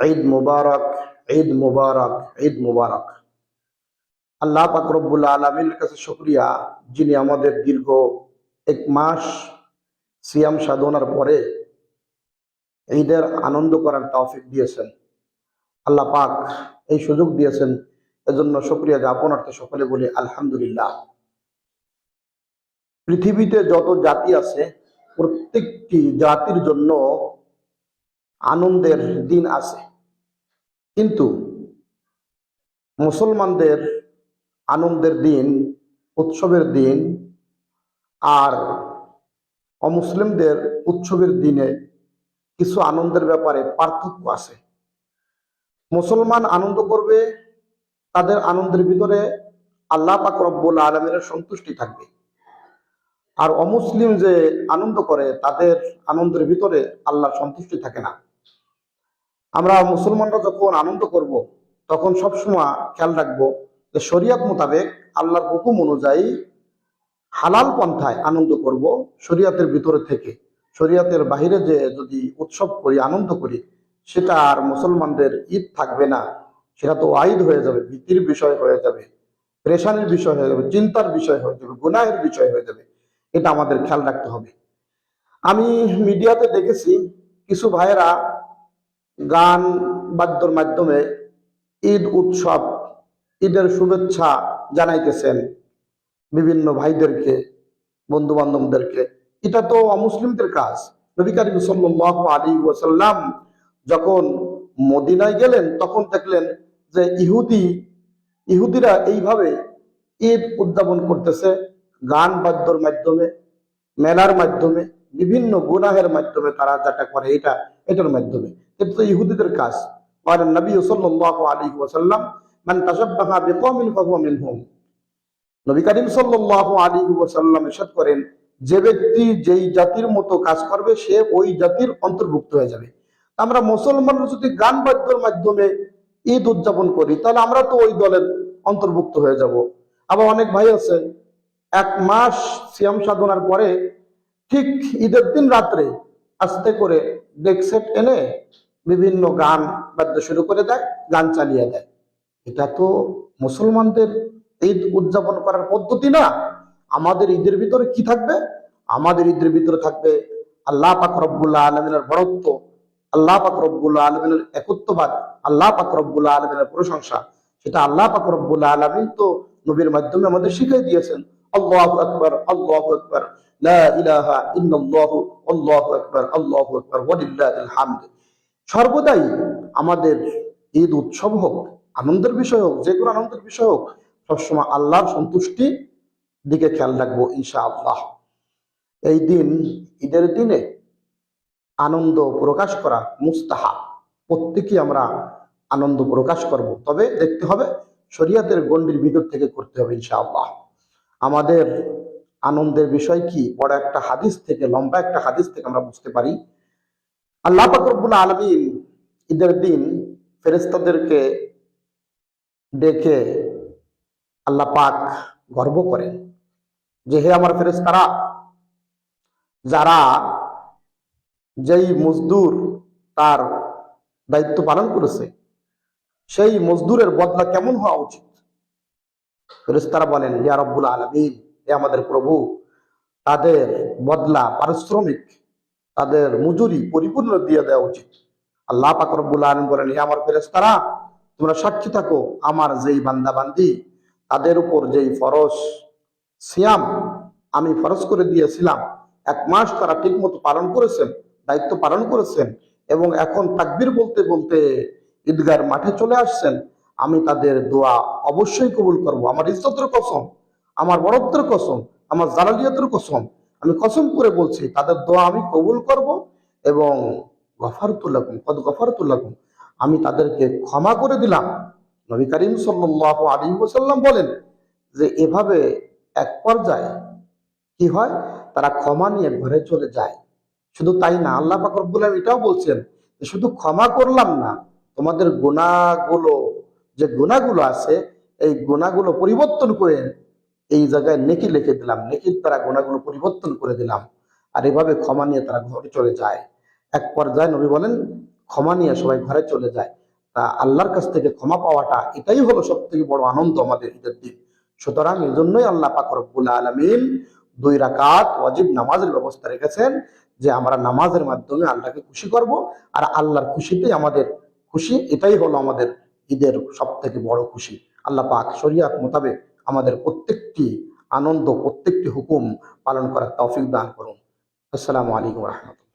ঈদ মুবারক, ঈদ মুবারক, ঈদ মুবারক। আল্লাহ পাক রব্বুল আলামিনের কাছে শুকরিয়া, যিনি আমাদের দীর্ঘ 1 মাস সিয়াম সাধনার পরে ঈদের আনন্দ করার তৌফিক দিয়েছেন। আল্লাহ পাক এই সুযোগ দিয়েছেন, এজন্য শুকরিয়া জ্ঞাপনার্থে সকলে বলি আলহামদুলিল্লাহ। পৃথিবীতে যত জাতি আছে, প্রত্যেকটি জাতির জন্য আনন্দের দিন আছে, কিন্তু মুসলমানদের আনন্দের দিন, উৎসবের দিন আর অমুসলিমদের উৎসবের দিনে কিছু আনন্দের ব্যাপারে পার্থক্য আছে। মুসলমান আনন্দ করবে, তাদের আনন্দের ভিতরে আল্লাহ পাক রব্বুল আলামিনের সন্তুষ্টি থাকবে। আর অমুসলিম যে আনন্দ করে, তাদের আনন্দের ভিতরে আল্লাহর সন্তুষ্টি থাকে না। আমরা মুসলমানরা যখন আনন্দ করব, তখন সবসময় খেয়াল রাখবো যে শরিয়ত মোতাবেক আল্লাহর হুকুম অনুযায়ী হালাল পন্থায় আনন্দ করব, শরিয়তের ভিতরে থেকে। শরিয়তের বাহিরে যে যদি উৎসব করি, আনন্দ করি, সেটা আর মুসলমানদের ঈদ থাকবে না, সেটা তো ওয়াইদ হয়ে যাবে, ভীতির বিষয় হয়ে যাবে, পেরেশানির বিষয় হয়ে যাবে, চিন্তার বিষয় হয়ে যাবে, গুনাহের বিষয় হয়ে যাবে। এটা আমাদের খেয়াল রাখতে হবে। আমি মিডিয়াতে দেখেছি কিছু ভাইয়েরা গান বাদ্যর মাধ্যমে ঈদ উৎসব, ঈদের শুভেচ্ছা জানাইতেছেন বিভিন্ন ভাইদেরকে, বন্ধু বান্ধবদেরকে। এটা তো অমুসলিমদের কাজ। নবী করিম সাল্লাল্লাহু আলাইহি ওয়াসাল্লাম যখন মদিনায় গেলেন, তখন দেখলেন যে ইহুদিরা এইভাবে ঈদ উদযাপন করতেছে, গান বাদ্যর মাধ্যমে, মেলার মাধ্যমে, বিভিন্ন গুনাহের মাধ্যমে। তারা যেটা করে এটার মাধ্যমে, এটা তো ইহুদিদের কাজ। আর নবী সাল্লাল্লাহু আলাইহি ওয়াসাল্লাম, মান তাশাব্বাহা বিকওমিন ফাহুয়া মিনহুম। নবী করিম সাল্লাল্লাহু আলাইহি ওয়াসাল্লাম ইরশাদ করেন, যে ব্যক্তি যেই জাতির মতো কাজ করবে, সে ওই জাতির অন্তর্ভুক্ত হয়ে যাবে। আমরা মুসলমানরা যদি গান বাদ্যর মাধ্যমে ঈদ উদযাপন করি, তাহলে আমরা তো ওই দলের অন্তর্ভুক্ত হয়ে যাব। আবার অনেক ভাই আছে 1 মাস সিয়াম সাধনার পরে ঠিক ঈদের দিন রাত্রে আস্তে করে ডেক সেট এনে বিভিন্ন গান বাদ্য শুরু করে দেয়, গান চালিয়ে দেয়। এটা তো মুসলমানদের ঈদ উদযাপন করার পদ্ধতি না। আমাদের ঈদের ভিতরে কি থাকবে? আমাদের ঈদের ভিতরে থাকবে আল্লাহ পাক রব্বুল আলামিনের বড়ত্ব, আল্লাহ পাক রব্বুল আলামিনের একত্ববাদ, আল্লাহ পাক রব্বুল আলামিনের প্রশংসা। সেটা আল্লাহ পাক রব্বুল আলামিন তো নবীর মাধ্যমে আমাদের শিখিয়ে দিয়েছেন। আল্লাহু আকবার, আল্লাহু আকবার, লা ইলাহা ইল্লাল্লাহু, আল্লাহু আকবার, আল্লাহু আকবার, ওয়ালিল্লাহিল হামদ। সর্বদাই আমাদের ঈদ উৎসব হোক, আনন্দের বিষয় হোক, যে কোনো আনন্দের বিষয় হোক, সবসময় আল্লাহর সন্তুষ্টি দিকে খেয়াল রাখবো ইনশাআল্লাহ। এই দিন, ঈদের দিনে আনন্দ প্রকাশ করা মুস্তাহাব। প্রত্যেকেই আমরা আনন্দ প্রকাশ করব, তবে দেখতে হবে শরিয়তের গণ্ডির ভিতর থেকে করতে হবে ইনশাআল্লাহ। আমাদের আনন্দের বিষয় কি? বড় একটা হাদিস থেকে, লম্বা একটা হাদিস থেকে আমরা বুঝতে পারি। আল্লাহ পাক রব্বুল আলামিন ঈদের দিন ফেরেশতাদেরকে ডেকে আল্লাহ পাক গর্ব করেন যে, হে আমার ফেরেশতারা, যারা যেই মজদুর তার দায়িত্ব পালন করেছে, সেই মজদুরের বদলা কেমন হওয়া উচিত? ফেরেশতারা বলেন, ইয়া রব্বুল আলামিন, হে আমাদের প্রভু, তাদের বদলা, পারিশ্রমিক, তাদের মজুরি পরিপূর্ণ দিয়ে দেওয়া উচিত। আল্লাহ পাক রব্বুল আলামিন বলেন, হে আমার ফেরেশতারা, তোমরা সাক্ষী থাকো, আমার যেই বান্দা বান্দি, তাদের উপর যেই ফরজ সিয়াম আমি ফরজ করে দিয়েছিলাম, 1 মাস তারা ঠিক মতো পালন করেছেন, দায়িত্ব পালন করেছেন, এবং এখন তাকবীর বলতে বলতে ঈদগার মাঠে চলে আসছেন, আমি তাদের দোয়া অবশ্যই কবুল করব। আমার ইজ্জতের কসম, আমার বড়ত্বের কসম, আমার জালালিয়াতের কসম, আমি কসম করে বলছি, তাদের দোয়া আমি কবুল করব। এবং গফারতুল লাকুম, কদ গফারতু লাকুম, আমি তাদেরকে ক্ষমা করে দিলাম। নবী করিম সাল্লাল্লাহু আলাইহি ওয়াসাল্লাম বলেন যে, এভাবে এক পর্যায়ে কি হয়, তারা ক্ষমা নিয়ে ঘরে চলে যায়। শুধু তাই না, আল্লাহ পাক রব্বুল আলামিন এটাও বলছেন যে, শুধু ক্ষমা করলাম না, তোমাদের গুনাহগুলো, যে গুনাহগুলো আছে, এই গুনাহগুলো পরিবর্তন করে এই জায়গায় নেকি লিখে দিলাম, নেকির দ্বারা গুনাহগুলো পরিবর্তন করে দিলাম। আর এভাবে ক্ষমা নিয়ে তারা ঘরে চলে যায়। এক পর্যায়ে নবী বলেন, ক্ষমা নিয়ে সবাই ঘরে চলে যায়। তা আল্লাহর কাছ থেকে ক্ষমা পাওয়াটা এটাই হলো সব থেকে বড় আনন্দ আমাদের ঈদের দিন। সুতরাং এই জন্যই আল্লাহ পাক রব্বুল আলামিন 2 রাকাত ওয়াজিব নামাজের ব্যবস্থা রেখেছেন, যে আমরা নামাজের মাধ্যমে আল্লাহকে খুশি করব। আর আল্লাহর খুশিতেই আমাদের খুশি, এটাই হলো আমাদের ঈদের সব থেকে বড় খুশি। আল্লাহ পাক শরিয়াত মোতাবেক আমাদের প্রত্যেকটি আনন্দ, প্রত্যেকটি হুকুম পালন করার তৌফিক দান করুন। আসসালামু আলাইকুম রহমতুল্লাহ।